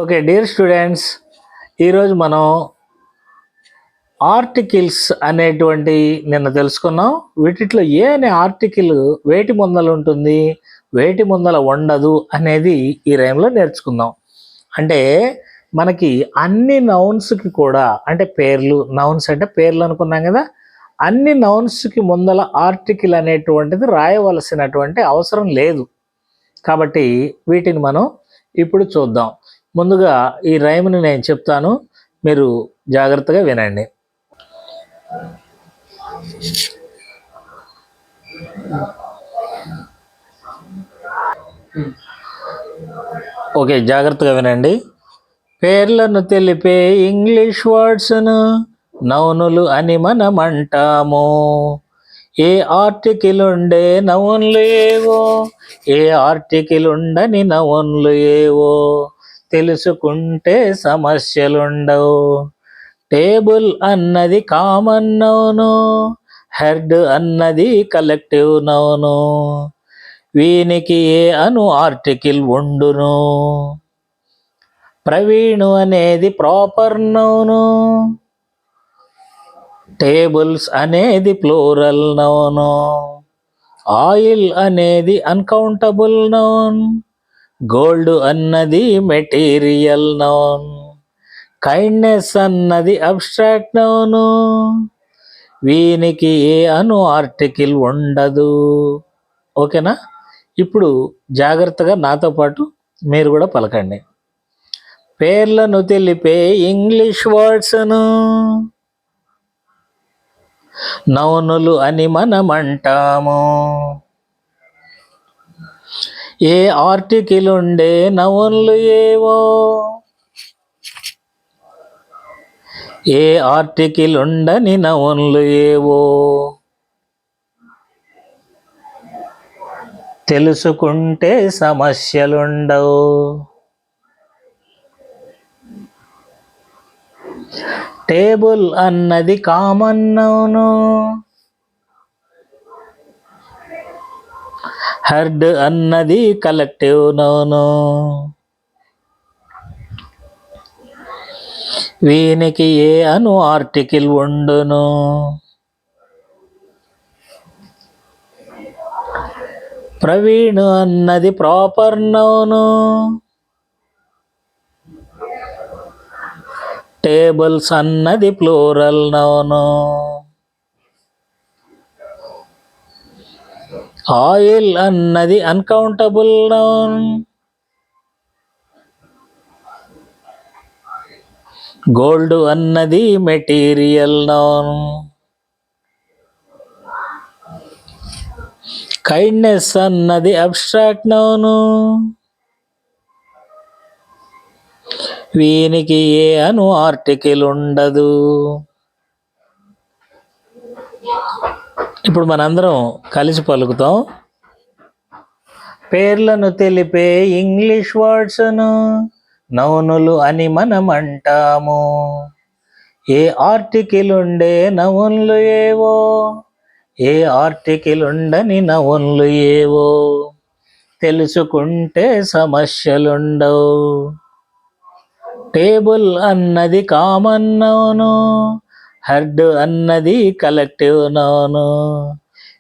Okay dear students, ఈరోజు మనం articles అనేటువంటి నిన్న తెలుసుకున్నాం. వీటిలో ఏ అనే ఆర్టికల్ వేటి ముందల ఉంటుంది, వేటి ముందల ఉండదు అనేది ఈ రైమ్లో నేర్చుకుందాం. అంటే మనకి అన్ని నౌన్స్కి కూడా, అంటే పేర్లు, నౌన్స్ అంటే పేర్లు అనుకున్నాం కదా, అన్ని నౌన్స్కి ముందల ఆర్టికల్ అనేటువంటిది రాయవలసినటువంటి అవసరం లేదు. కాబట్టి వీటిని మనం ఇప్పుడు చూద్దాం. ముందుగా ఈ రైమ్ని నేను చెప్తాను, మీరు జాగ్రత్తగా వినండి. ఓకే, జాగ్రత్తగా వినండి. పేర్లను తెలిపే ఇంగ్లీష్ వర్డ్స్ను నౌనులు అని మనమంటాము. ఏ ఆర్టికల్ ఉండే నౌన్లు ఏవో, ఏ ఆర్టికల్ ఉండని నౌన్లు ఏవో తెలుసుకుంటే సమస్యలుండవు. టేబుల్ అన్నది కామన్ నౌను, హెడ్ అన్నది కలెక్టివ్ నౌను, వీనికి ఏ అను ఆర్టికల్ ఉండును. ప్రవీణు అనేది ప్రాపర్ నౌను, టేబుల్స్ అనేది ప్లూరల్ నౌను, ఆయిల్ అనేది అన్కౌంటబుల్ నౌన్, గోల్డ్ అన్నది మెటీరియల్ నౌన్, కైండ్నెస్ అన్నది అబ్స్ట్రాక్ట్ నౌను, వీనికి ఏ అను ఆర్టికల్ ఉండదు. ఓకేనా? ఇప్పుడు జాగ్రత్తగా నాతో పాటు మీరు కూడా పలకండి. పేర్లను తెలిపే ఇంగ్లీష్ వర్డ్స్ను నౌనులు అని మనమంటాము. ఏ ఆర్టికల్ ఉండే నౌన్లు ఏవో, ఏ ఆర్టికల్ ఉండని నౌన్లు ఏవో తెలుసుకుంటే సమస్యలుండవు. టేబుల్ అన్నది కామన్ నౌను, హెడ్ అన్నది కలెక్టివ్ నౌను, వీనికి ఏ అను ఆర్టికల్ ఉండును. ప్రవీణు అన్నది ప్రాపర్ నౌను, టేబుల్స్ అన్నది ప్లూరల్ నౌను, ఆయిల్ అన్నది అన్కౌంటబుల్ నౌన్, గోల్డ్ అన్నది మెటీరియల్ నౌన్, కైండ్నెస్ అన్నది అబ్స్ట్రాక్ట్ నౌను, వీనికి ఏ అను ఆర్టికల్ ఉండదు. ఇప్పుడు మనందరం కలిసి పలుకుతాం. పేర్లను తెలిపే ఇంగ్లీష్ వర్డ్స్ను నౌనులు అని మనమంటాము. ఏ ఆర్టికల్ ఉండే నౌన్లు ఏవో, ఏ ఆర్టికల్ ఉండని నౌన్లు ఏవో తెలుసుకుంటే సమస్యలుండవు. టేబుల్ అన్నది కామన్ నౌను, హెడ్ అన్నది కలెక్టివ్ నౌను,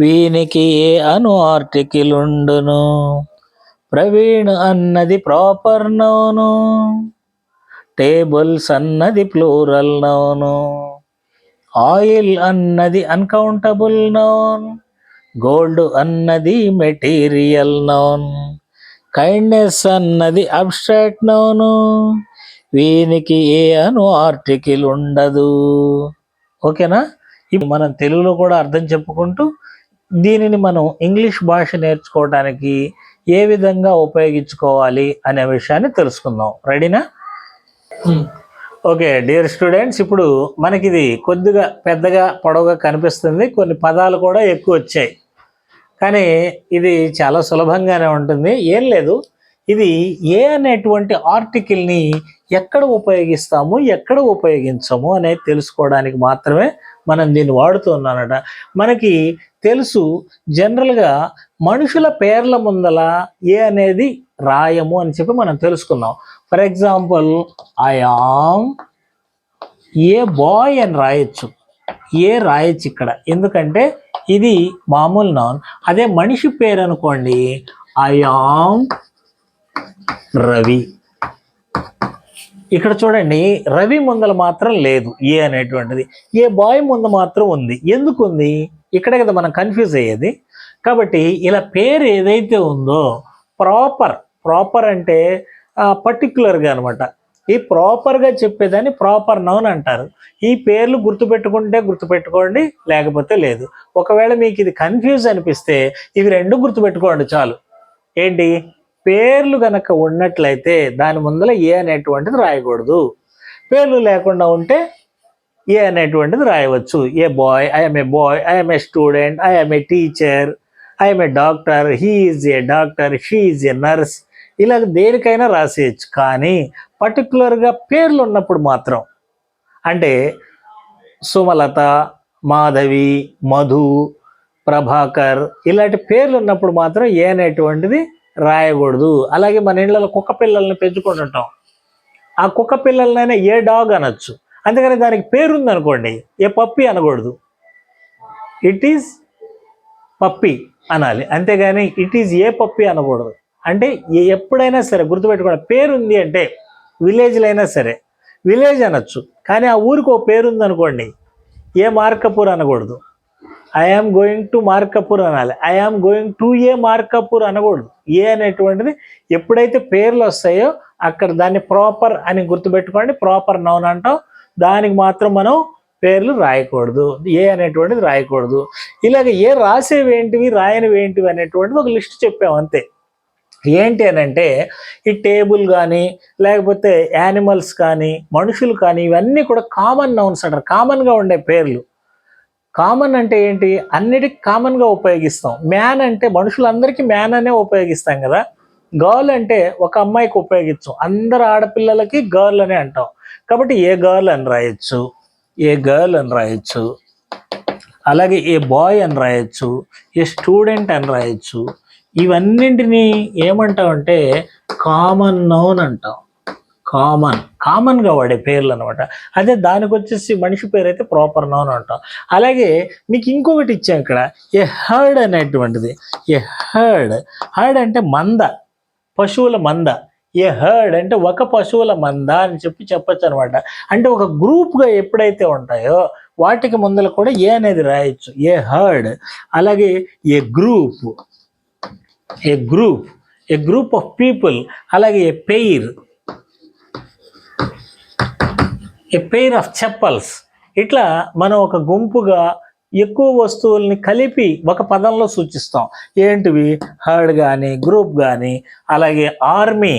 వీనికి ఏ అను ఆర్టికల్ ఉండును. ప్రవీణ్ అన్నది ప్రాపర్ నౌను, టేబుల్స్ అన్నది ప్లూరల్ నౌను, ఆయిల్ అన్నది అన్కౌంటబుల్ నౌన్, గోల్డ్ అన్నది మెటీరియల్ నౌన్, కైండ్నెస్ అన్నది అబ్స్ట్రాక్ట్ నౌను, వీనికి ఏ అను ఆర్టికల్ ఉండదు. ఓకేనా? ఇప్పుడు మనం తెలుగులో కూడా అర్థం చెప్పుకుంటూ దీనిని మనం ఇంగ్లీష్ భాష నేర్చుకోవడానికి ఏ విధంగా ఉపయోగించుకోవాలి అనే విషయాన్ని తెలుసుకుందాం. రెడీనా? ఓకే డియర్ స్టూడెంట్స్, ఇప్పుడు మనకి ఇది కొద్దిగా పెద్దగా పొడవుగా కనిపిస్తుంది, కొన్ని పదాలు కూడా ఎక్కువ వచ్చాయి, కానీ ఇది చాలా సులభంగానే ఉంటుంది. ఏం లేదు, ఇది ఏ అనేటువంటి ఆర్టికల్ని ఎక్కడ ఉపయోగిస్తాము, ఎక్కడ ఉపయోగించము అనేది తెలుసుకోవడానికి మాత్రమే మనం దీన్ని వాడుతున్నానట. మనకి తెలుసు, జనరల్గా మనుషుల పేర్ల ముందల ఏ అనేది రాయము అని చెప్పి మనం తెలుసుకున్నాం. For example I am a boy అని రాయొచ్చు, ఏ రాయొచ్చు ఇక్కడ, ఎందుకంటే ఇది మామూలు నౌన్. అదే మనిషి పేరు అనుకోండి, ఐ ఆమ్ రవి. ఇక్కడ చూడండి, రవి ముందల మాత్రం లేదు ఏ అనేటువంటిది, ఏ బాయ్ ముందు మాత్రం ఉంది. ఎందుకు ఉంది? ఇక్కడే కదా మనం కన్ఫ్యూజ్ అయ్యేది. కాబట్టి ఇలా పేరు ఏదైతే ఉందో ప్రాపర్ అంటే పర్టిక్యులర్గా అనమాట. ఈ ప్రాపర్గా చెప్పేదాన్ని ప్రాపర్ నౌన్ అంటారు. ఈ పేర్లు గుర్తుపెట్టుకోండి, లేకపోతే లేదు. ఒకవేళ మీకు ఇది కన్ఫ్యూజ్ అనిపిస్తే ఇవి రెండు గుర్తుపెట్టుకోండి చాలు. ఏంటి? పేర్లు కనుక ఉన్నట్లయితే దాని ముందర ఏ అనేటువంటిది రాయకూడదు. పేర్లు లేకుండా ఉంటే ఏ అనేటువంటిది రాయవచ్చు. A boy, I'm a boy, I'm a student, I'm a teacher, I'm a doctor, he is a doctor, she is a nurse, ఇలా దేనికైనా రాసేయచ్చు. కానీ పర్టికులర్గా పేర్లు ఉన్నప్పుడు మాత్రం, అంటే సుమలత, మాధవి, మధు, ప్రభాకర్ ఇలాంటి పేర్లు ఉన్నప్పుడు మాత్రం ఏ అనేటువంటిది రాయకూడదు. అలాగే మన ఇళ్ళలో కుక్క పిల్లల్ని పెంచుకుంటుంటాం, ఆ కుక్క పిల్లలనైనా ఏ డాగ్ అనొచ్చు, అందుకని దానికి పేరుంది అనుకోండి, ఏ పప్పి అనకూడదు, ఇట్ ఈజ్ పప్పి అనాలి, అంతేగాని ఇట్ ఈజ్ ఏ పప్పి అనకూడదు. అంటే ఎప్పుడైనా సరే గుర్తుపెట్టుకోండి, పేరుంది అంటే విలేజ్లో అయినా సరే విలేజ్ అనొచ్చు, కానీ ఆ ఊరికి ఒక పేరుంది అనుకోండి, ఏ మార్కపూర్ అనకూడదు, ఐఆమ్ గోయింగ్ టు మార్కపూర్ అనాలి, ఐఆమ్ గోయింగ్ టు ఏ మార్కపూర్ అనకూడదు. ఏ అనేటువంటిది ఎప్పుడైతే పేర్లు వస్తాయో అక్కడ దాన్ని ప్రాపర్ అని గుర్తుపెట్టుకోండి, ప్రాపర్ నౌన్ అంటాం. దానికి మాత్రం మనం పేర్లు రాయకూడదు, ఏ అనేటువంటిది రాయకూడదు. ఇలాగ ఏ రాసేవి ఏంటివి, రాయనివి ఏంటివి అనేటువంటిది ఒక లిస్ట్ చెప్పాము అంతే. ఏంటి అని అంటే ఈ టేబుల్ కానీ లేకపోతే యానిమల్స్ కానీ మనుషులు కానీ ఇవన్నీ కూడా కామన్ నౌన్స్ అంటారు, కామన్గా ఉండే పేర్లు. కామన్ అంటే ఏంటి? అన్నిటికీ కామన్గా ఉపయోగిస్తాం. మ్యాన్ అంటే మనుషులందరికీ మ్యాన్ అనే ఉపయోగిస్తాం కదా. గర్ల్ అంటే ఒక అమ్మాయికి ఉపయోగించాం, అందరు ఆడపిల్లలకి గర్ల్ అనే అంటాం. కాబట్టి ఏ గర్ల్ అని రాయొచ్చు, ఏ గర్ల్ అని రాయొచ్చు, అలాగే ఏ బాయ్ అని రాయొచ్చు, ఏ స్టూడెంట్ అని రాయొచ్చు. ఇవన్నింటినీ ఏమంటామంటే కామన్ నౌన్ అంటాం. కామన్గా వాడే పేర్లు అనమాట. అదే దానికి వచ్చేసి మనిషి పేరు అయితే ప్రాపర్ నౌన్ అంటాం. అలాగే మీకు ఇంకొకటి ఇచ్చాం ఇక్కడ, ఏ హర్డ్ అనేటువంటిది. ఏ హర్డ్ అంటే మంద, పశువుల మంద. ఏ హర్డ్ అంటే ఒక పశువుల మంద అని చెప్పొచ్చు అనమాట. అంటే ఒక గ్రూప్గా ఎప్పుడైతే ఉంటాయో వాటికి ముందర కూడా ఏ అనేది రాయొచ్చు, ఏ హర్డ్. అలాగే ఏ గ్రూప్ ఆఫ్ పీపుల్. అలాగే ఏ పెయిర్ ఆఫ్ చెప్పల్స్. ఇట్లా మనం ఒక గుంపుగా ఎక్కువ వస్తువుల్ని కలిపి ఒక పదంలో సూచిస్తాం. ఏంటివి? హర్డ్ కానీ గ్రూప్ కానీ. అలాగే ఆర్మీ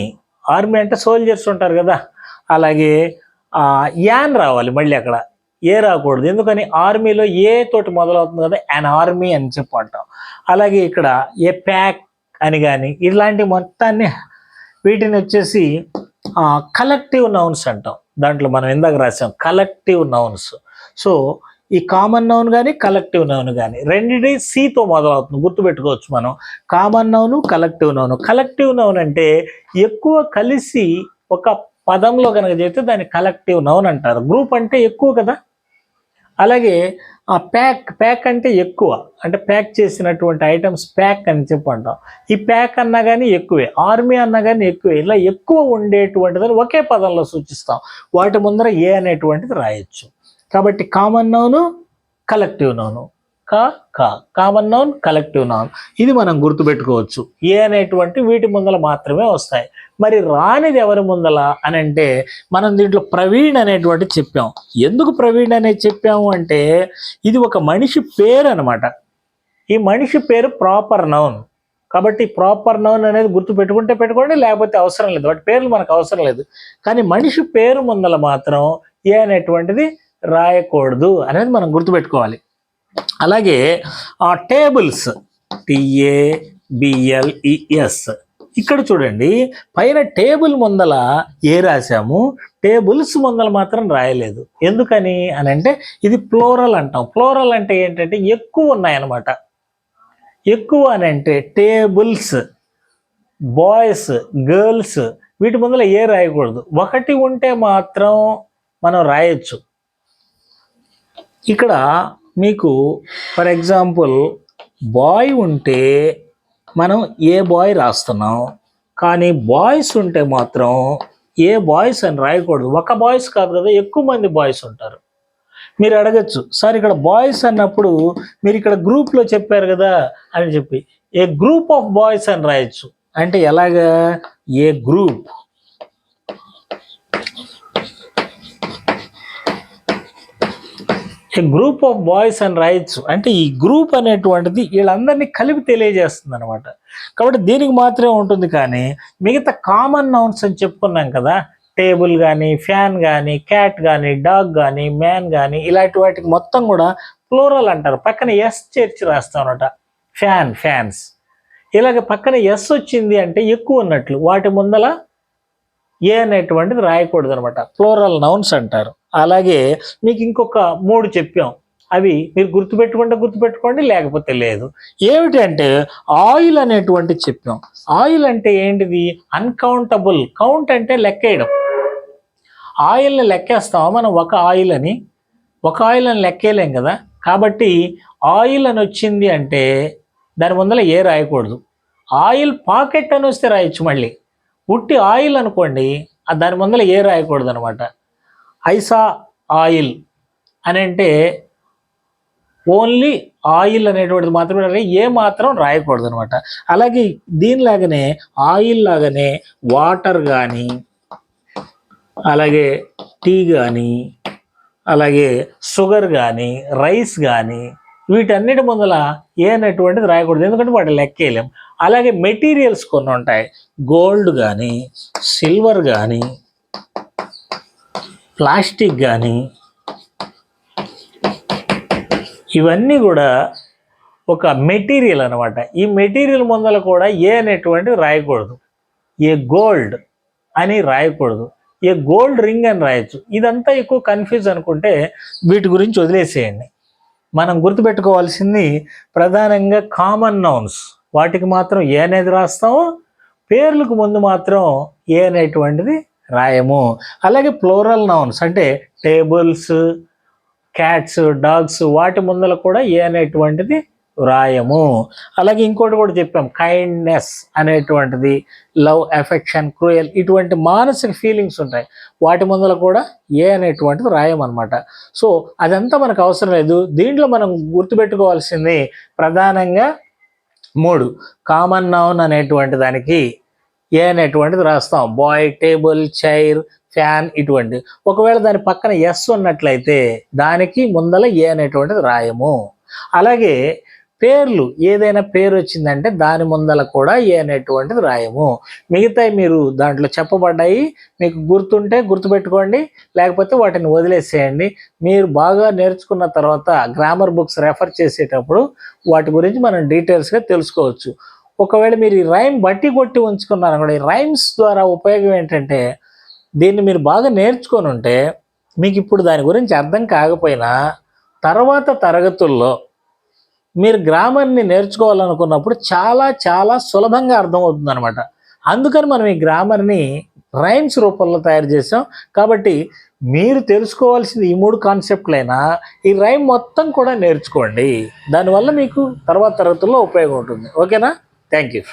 అంటే సోల్జర్స్ ఉంటారు కదా. అలాగే యాన్ రావాలి, మళ్ళీ అక్కడ ఏ రాకూడదు, ఎందుకని ఆర్మీలో ఏ తోటి మొదలవుతుంది కదా, యాన్ ఆర్మీ అని చెప్పంటాం. అలాగే ఇక్కడ ఏ ప్యాక్ అని కానీ ఇలాంటి మొత్తాన్ని వీటిని వచ్చేసి కలెక్టివ్ నౌన్స్ అంటాం. దాంట్లో మనం ఇందాక రాసాం కలెక్టివ్ నౌన్స్. సో ఈ కామన్ నౌన్ కానీ కలెక్టివ్ నౌన్ కానీ రెండింటి సితో మొదలవుతుంది, గుర్తుపెట్టుకోవచ్చు మనం. Common noun, collective noun. Collective noun అంటే ఎక్కువ కలిసి ఒక పదంలో కనుక చేస్తే దాన్ని కలెక్టివ్ నౌన్ అంటారు. గ్రూప్ అంటే ఎక్కువ కదా. అలాగే ప్యాక్ అంటే ఎక్కువ, అంటే ప్యాక్ చేసినటువంటి ఐటమ్స్ ప్యాక్ అని చెప్పంటాం. ఈ ప్యాక్ అన్నా కానీ ఎక్కువే, ఆర్మీ అన్నా కానీ ఎక్కువే. ఇలా ఎక్కువ ఉండేటువంటిదని ఒకే పదంలో సూచిస్తాం. వాటి ముందర ఏ అనేటువంటిది రాయొచ్చు. కాబట్టి common noun, collective noun. Common noun, collective noun, ఇది మనం గుర్తుపెట్టుకోవచ్చు. ఏ అనేటువంటి వీటి ముందల మాత్రమే వస్తాయి. మరి రానిది ఎవరి ముందల అని అంటే మనం దీంట్లో ప్రవీణ్ అనేటువంటి చెప్పాం. ఎందుకు ప్రవీణ్ అనేది చెప్పాము అంటే ఇది ఒక మనిషి పేరు అనమాట. ఈ మనిషి పేరు ప్రాపర్ నౌన్. కాబట్టి ప్రాపర్ నౌన్ అనేది పెట్టుకోండి, లేకపోతే అవసరం లేదు, వాటి పేర్లు మనకు అవసరం లేదు. కానీ మనిషి పేరు ముందల మాత్రం ఏ అనేటువంటిది రాయకూడదు అనేది మనం గుర్తుపెట్టుకోవాలి. అలాగే టేబుల్స్, TABLES. ఇక్కడ చూడండి, పైన టేబుల్ ముందల ఏ రాసాము, టేబుల్స్ ముందల మాత్రం రాయలేదు. ఎందుకని అని అంటే ఇది ప్లోరల్ అంటాం. ప్లోరల్ అంటే ఏంటంటే ఎక్కువ ఉన్నాయన్నమాట. ఎక్కువ అని అంటే టేబుల్స్, బాయ్స్, గర్ల్స్ వీటి ముందర ఏ రాయకూడదు. ఒకటి ఉంటే మాత్రం మనం రాయొచ్చు. ఇక్కడ మీకు ఫర్ ఎగ్జాంపుల్ బాయ్ ఉంటే మనం ఏ బాయ్ రాస్తున్నాం, కానీ బాయ్స్ ఉంటే మాత్రం ఏ బాయ్స్ అని రాయకూడదు. ఒక బాయ్స్ కాదు కదా, ఎక్కువ మంది బాయ్స్ ఉంటారు. మీరు అడగచ్చు, సార్ ఇక్కడ బాయ్స్ అన్నప్పుడు మీరు ఇక్కడ గ్రూప్లో చెప్పారు కదా అని చెప్పి ఏ గ్రూప్ ఆఫ్ బాయ్స్ అని రాయొచ్చు. అంటే ఎలాగా, ఏ గ్రూప్, గ్రూప్ ఆఫ్ బాయ్స్ అని రాయొచ్చు. అంటే ఈ గ్రూప్ అనేటువంటిది వీళ్ళందరినీ కలిపి తెలియజేస్తుంది అనమాట. కాబట్టి దీనికి మాత్రమే ఉంటుంది. కానీ మిగతా కామన్ నౌన్స్ అని చెప్పుకున్నాం కదా, టేబుల్ కానీ, ఫ్యాన్ కానీ, క్యాట్ కానీ, డాగ్ కానీ, మ్యాన్ కానీ, ఇలాంటి వాటికి మొత్తం కూడా ప్లూరల్ అంటారు. పక్కన ఎస్ చేర్చి రాస్తాం అనమాట. Fan, fans. ఇలాగ పక్కన ఎస్ వచ్చింది అంటే ఎక్కువ ఉన్నట్లు. వాటి ముందల ఏ అనేటువంటిది రాయకూడదు అనమాట. ప్లూరల్ నౌన్స్ అంటారు. అలాగే మీకు ఇంకొక 3 చెప్పాం. అవి మీరు గుర్తుపెట్టుకోండి, లేకపోతే లేదు. ఏమిటి అంటే ఆయిల్ అనేటువంటి చెప్పాం. ఆయిల్ అంటే ఏంటిది, అన్కౌంటబుల్. కౌంట్ అంటే లెక్కేయడం. ఆయిల్ని లెక్కేస్తాం మనం, ఒక ఆయిల్ అని లెక్కేయలేం కదా. కాబట్టి ఆయిల్ అని వచ్చింది అంటే దాని ముందర ఏ రాయకూడదు. ఆయిల్ పాకెట్ అని వస్తే రాయొచ్చు. మళ్ళీ ఉట్టి ఆయిల్ అనుకోండి, దాని ముందర ఏ రాయకూడదు అనమాట. ఐసా ఆయిల్ అని అంటే ఓన్లీ ఆయిల్ అనేటువంటిది మాత్రమే, ఏ మాత్రం రాయకూడదు అనమాట. అలాగే దీనిలాగానే ఆయిల్ లాగానే వాటర్ కానీ, అలాగే టీ కానీ, అలాగే షుగర్ కానీ, రైస్ కానీ, వీటన్నిటి ముందల ఏ అనేటువంటిది రాయకూడదు. ఎందుకంటే వాటి లెక్కేయలేం. అలాగే మెటీరియల్స్ కొన్ని ఉంటాయి. గోల్డ్ కానీ, సిల్వర్ కానీ, ప్లాస్టిక్ కానీ, ఇవన్నీ కూడా ఒక మెటీరియల్ అనమాట. ఈ మెటీరియల్ ముందల కూడా ఏ అనేటువంటిది రాయకూడదు. ఏ గోల్డ్ అని రాయకూడదు. ఏ గోల్డ్ రింగ్ అని రాయొచ్చు. ఇదంతా ఎక్కువ కన్ఫ్యూజ్ అనుకుంటే వీటి గురించి వదిలేసేయండి. మనం గుర్తుపెట్టుకోవాల్సింది ప్రధానంగా కామన్ నౌన్స్. వాటికి మాత్రం ఏ అనేది రాస్తాము, పేర్లకు ముందు మాత్రం ఏ అనేటువంటిది రాయము. అలాగే ప్లూరల్ నౌన్స్ అంటే టేబుల్స్, క్యాట్స్, డాగ్స్, వాటి ముందర కూడా ఏ అనేటువంటిది రాయము. అలాగే ఇంకోటి కూడా చెప్పాం, కైండ్నెస్ అనేటువంటిది, లవ్, ఎఫెక్షన్, క్రూయల్, ఇటువంటి మానసిక ఫీలింగ్స్ ఉంటాయి. వాటి ముందర కూడా ఏ అనేటువంటిది రాయమన్నమాట. సో అదంతా మనకు అవసరం లేదు. దీంట్లో మనం గుర్తుపెట్టుకోవాల్సింది ప్రధానంగా 3. కామన్ నౌన్ అనేటువంటి దానికి ఏ అనేటువంటిది రాస్తాం. బాయ్, టేబుల్, చైర్, ఫ్యాన్, ఇటువంటి. ఒకవేళ దాని పక్కన ఎస్ ఉన్నట్లయితే దానికి ముందల ఏ అనేటువంటిది రాయము. అలాగే పేర్లు, ఏదైనా పేరు వచ్చిందంటే దాని ముందల కూడా ఏ అనేటువంటిది రాయము. మిగతాయి మీరు దాంట్లో చెప్పబడ్డాయి, మీకు గుర్తుంటే గుర్తుపెట్టుకోండి, లేకపోతే వాటిని వదిలేసేయండి. మీరు బాగా నేర్చుకున్న తర్వాత గ్రామర్ బుక్స్ రెఫర్ చేసేటప్పుడు వాటి గురించి మనం డీటెయిల్స్గా తెలుసుకోవచ్చు. ఒకవేళ మీరు ఈ రైమ్ బట్టి కొట్టి ఉంచుకున్నారు కూడా, ఈ రైమ్స్ ద్వారా ఉపయోగం ఏంటంటే దీన్ని మీరు బాగా నేర్చుకొని ఉంటే మీకు ఇప్పుడు దాని గురించి అర్థం కాకపోయినా తర్వాత తరగతుల్లో మీరు గ్రామర్ని నేర్చుకోవాలనుకున్నప్పుడు చాలా చాలా సులభంగా అర్థమవుతుంది అనమాట. అందుకని మనం ఈ గ్రామర్ని రైమ్స్ రూపంలో తయారు చేసాం. కాబట్టి మీరు తెలుసుకోవాల్సింది ఈ 3 కాన్సెప్ట్లైనా ఈ రైమ్ మొత్తం కూడా నేర్చుకోండి. దానివల్ల మీకు తర్వాత తరగతుల్లో ఉపయోగం ఉంటుంది. ఓకేనా? Thank you.